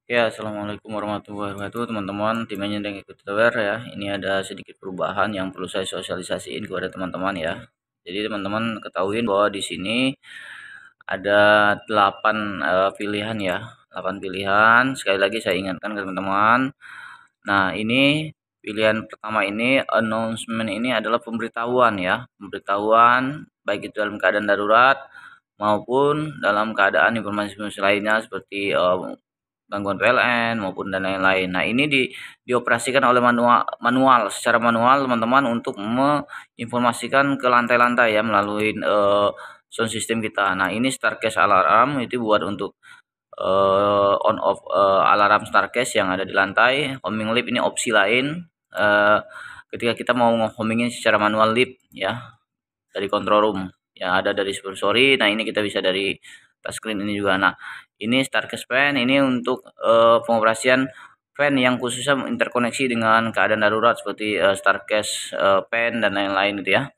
Ya, assalamualaikum warahmatullahi wabarakatuh, teman-teman. Tim Engineering Equity ya. Ini ada sedikit perubahan yang perlu saya sosialisasiin kepada teman-teman ya. Jadi teman-teman ketahuin bahwa di sini ada 8 pilihan ya. 8 pilihan. Sekali lagi saya ingatkan ke teman-teman. Nah, ini pilihan pertama ini announcement ini adalah pemberitahuan ya. Pemberitahuan baik itu dalam keadaan darurat maupun dalam keadaan informasi-informasi lainnya seperti gangguan PLN maupun dan lain-lain. Nah, ini dioperasikan oleh manual secara manual teman-teman untuk menginformasikan ke lantai-lantai ya melalui sound system kita. Nah, ini Starcast alarm itu buat untuk on off alarm Starcast yang ada di lantai. Homing lift ini opsi lain ketika kita mau homingin secara manual lift ya dari control room yang ada dari supervisory. Nah, ini kita bisa dari touchscreen ini juga. Nah, ini Starcast fan ini untuk pengoperasian fan yang khususnya interkoneksi dengan keadaan darurat seperti Starcast fan dan lain-lain gitu ya.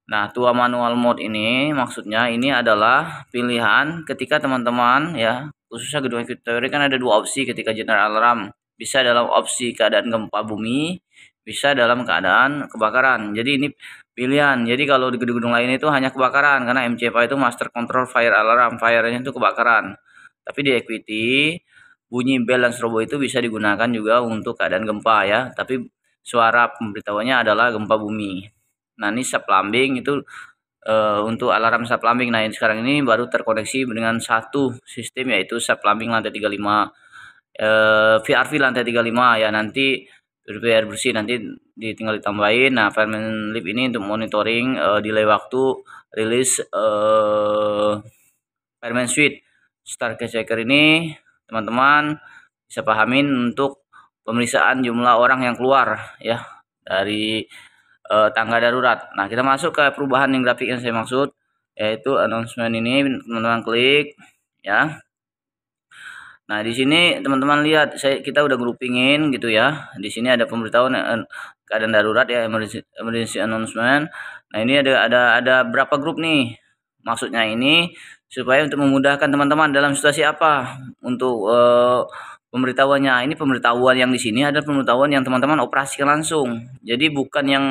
Nah, tua manual mode ini maksudnya ini adalah pilihan ketika teman-teman ya, khususnya gedung teori kan ada dua opsi ketika general alarm. Bisa dalam opsi keadaan gempa bumi, bisa dalam keadaan kebakaran. Jadi ini pilihan. Jadi kalau di gedung-gedung lain itu hanya kebakaran karena MCFA itu Master Control Fire Alarm, fire-nya itu kebakaran. Tapi di Equity bunyi bel dan strobo itu bisa digunakan juga untuk keadaan gempa ya, tapi suara pemberitahuannya adalah gempa bumi. Nah, ini subplumbing itu untuk alarm subplumbing. Nah, sekarang ini baru terkoneksi dengan satu sistem yaitu subplumbing lantai 35 VRV lantai 35 ya. Nanti air bersih nanti tinggal ditambahin. Nah, Fireman Lift ini untuk monitoring delay waktu rilis Fireman Suite. Starcast Checker ini teman-teman bisa pahamin untuk pemeriksaan jumlah orang yang keluar ya dari tangga darurat. Nah, kita masuk ke perubahan yang grafik yang saya maksud, yaitu announcement ini teman-teman klik ya. Nah, di sini teman-teman lihat kita udah groupingin gitu ya. Di sini ada pemberitahuan keadaan darurat ya, emergency announcement. Nah, ini ada berapa grup nih? Maksudnya ini supaya untuk memudahkan teman-teman dalam situasi apa untuk pemberitahuannya. Ini pemberitahuan yang di sini ada pemberitahuan yang teman-teman operasikan langsung. Jadi bukan yang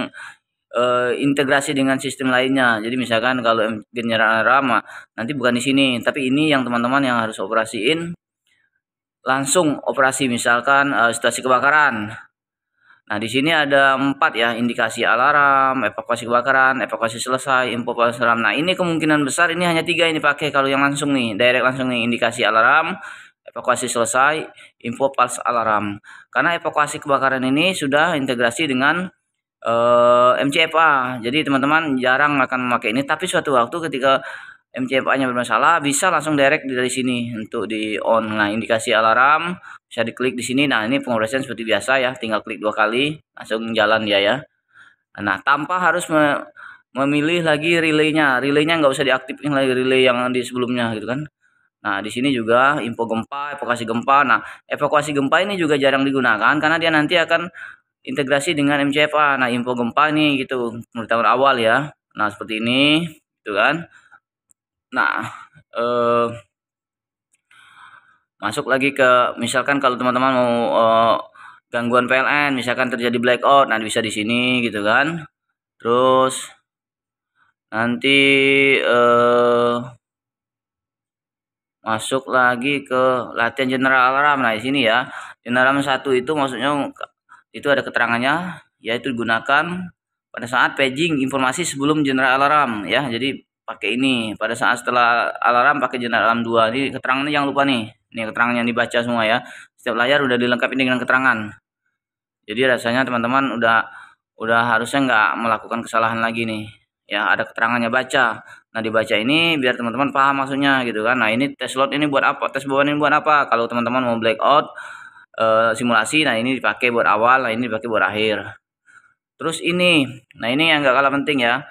integrasi dengan sistem lainnya. Jadi misalkan kalau general alarm nanti bukan di sini, tapi ini yang teman-teman yang harus operasiin langsung operasi misalkan situasi kebakaran. Nah, di sini ada 4 ya, indikasi alarm, evakuasi kebakaran, evakuasi selesai, info pulse alarm. Nah, ini kemungkinan besar ini hanya 3 ini pakai kalau yang langsung nih, direct langsung nih, indikasi alarm, evakuasi selesai, info pulse alarm. Karena evakuasi kebakaran ini sudah integrasi dengan MCFA. Jadi teman-teman jarang akan memakai ini, tapi suatu waktu ketika MCFA-nya bermasalah bisa langsung direct dari sini untuk di on. Nah, indikasi alarm bisa diklik di sini. Nah, ini pengoperasian seperti biasa ya, tinggal klik 2 kali langsung jalan dia ya. Nah, tanpa harus memilih lagi relaynya. Relaynya nggak usah diaktifkan lagi relay yang di sebelumnya gitu kan. Nah, di sini juga info gempa, evakuasi gempa. Nah, evakuasi gempa ini juga jarang digunakan karena dia nanti akan integrasi dengan MCFA. Nah, info gempa nih gitu, pemberitahuan awal ya. Nah, seperti ini gitu kan. Nah, masuk lagi ke misalkan kalau teman-teman mau gangguan PLN, misalkan terjadi blackout, nah bisa di sini gitu kan. Terus nanti masuk lagi ke latihan general alarm. Nah, di sini ya. General alarm 1 itu maksudnya itu ada keterangannya yaitu digunakan pada saat paging informasi sebelum general alarm ya. Jadi pakai ini pada saat setelah alarm pakai general alarm 2. Ini keterangannya jangan lupa nih. Ini keterangan yang dibaca semua ya. Setiap layar udah dilengkapi dengan keterangan. Jadi rasanya teman-teman udah harusnya nggak melakukan kesalahan lagi nih. Ya, ada keterangannya baca. Nah, dibaca ini biar teman-teman paham maksudnya gitu kan. Nah, ini tes load ini buat apa? Tes bawaan ini buat apa? Kalau teman-teman mau blackout simulasi, nah ini dipakai buat awal, nah ini dipakai buat akhir. Terus ini, nah ini yang nggak kalah penting ya.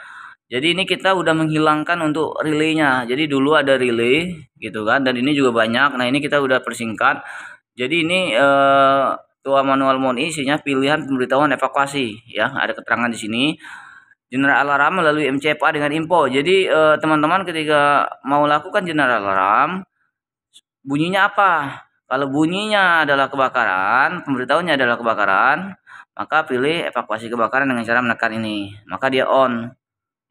Jadi ini kita udah menghilangkan untuk relaynya. Jadi dulu ada relay gitu kan, dan ini juga banyak. Nah, ini kita udah persingkat. Jadi ini tua manual mode isinya pilihan pemberitahuan evakuasi ya. Ada keterangan di sini. General alarm melalui MCFA dengan info. Jadi teman-teman ketika mau lakukan general alarm bunyinya apa? Kalau bunyinya adalah kebakaran, pemberitahunya adalah kebakaran, maka pilih evakuasi kebakaran dengan cara menekan ini, maka dia on.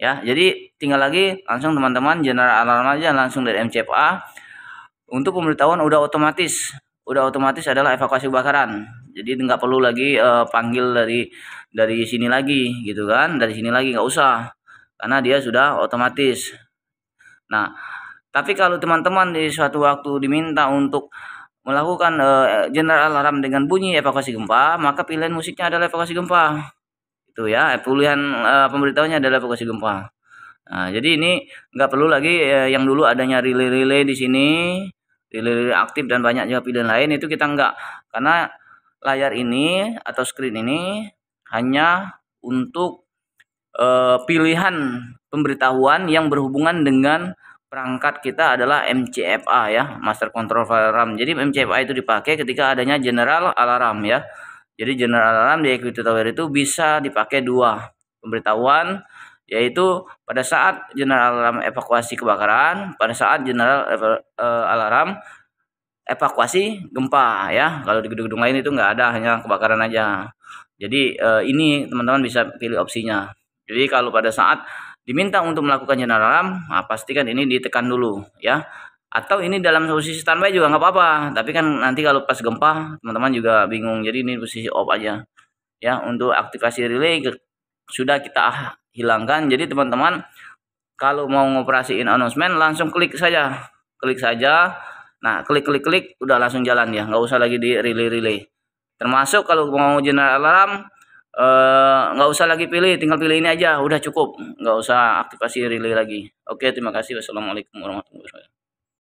Ya, jadi tinggal lagi langsung teman-teman general alarm aja langsung dari MCFA. Untuk pemberitahuan udah otomatis adalah evakuasi kebakaran. Jadi nggak perlu lagi panggil dari sini lagi gitu kan, dari sini lagi nggak usah, karena dia sudah otomatis. Nah, tapi kalau teman-teman di suatu waktu diminta untuk melakukan general alarm dengan bunyi evakuasi gempa, maka pilihan musiknya adalah evakuasi gempa. Itu ya, pilihan pemberitahuannya adalah evakuasi gempa. Nah, jadi ini nggak perlu lagi yang dulu adanya relay-relay di sini, relay aktif dan banyak juga pilihan lain, itu kita nggak, karena layar ini atau screen ini hanya untuk pilihan pemberitahuan yang berhubungan dengan perangkat kita adalah MCFA ya, Master Control File RAM. Jadi MCFA itu dipakai ketika adanya general alarm ya. Jadi general alarm di Equity Tower itu bisa dipakai dua pemberitahuan, yaitu pada saat general alarm evakuasi kebakaran, pada saat general alarm evakuasi gempa ya. Kalau di gedung-gedung lain itu nggak ada, hanya kebakaran aja. Jadi ini teman-teman bisa pilih opsinya. Jadi kalau pada saat diminta untuk melakukan general alarm, nah pastikan ini ditekan dulu ya. Atau ini dalam posisi standby juga nggak apa-apa. Tapi kan nanti kalau pas gempa teman-teman juga bingung. Jadi ini posisi off aja. Ya, untuk aktivasi relay sudah kita hilangkan. Jadi teman-teman kalau mau ngoperasiin announcement langsung klik saja. Klik saja. Nah, klik udah langsung jalan ya. Nggak usah lagi di relay-relay. Termasuk kalau mau general alarm nggak usah lagi pilih, tinggal pilih ini aja, udah cukup, nggak usah aktivasi relay lagi. Oke, terima kasih. Wassalamualaikum warahmatullahi wabarakatuh.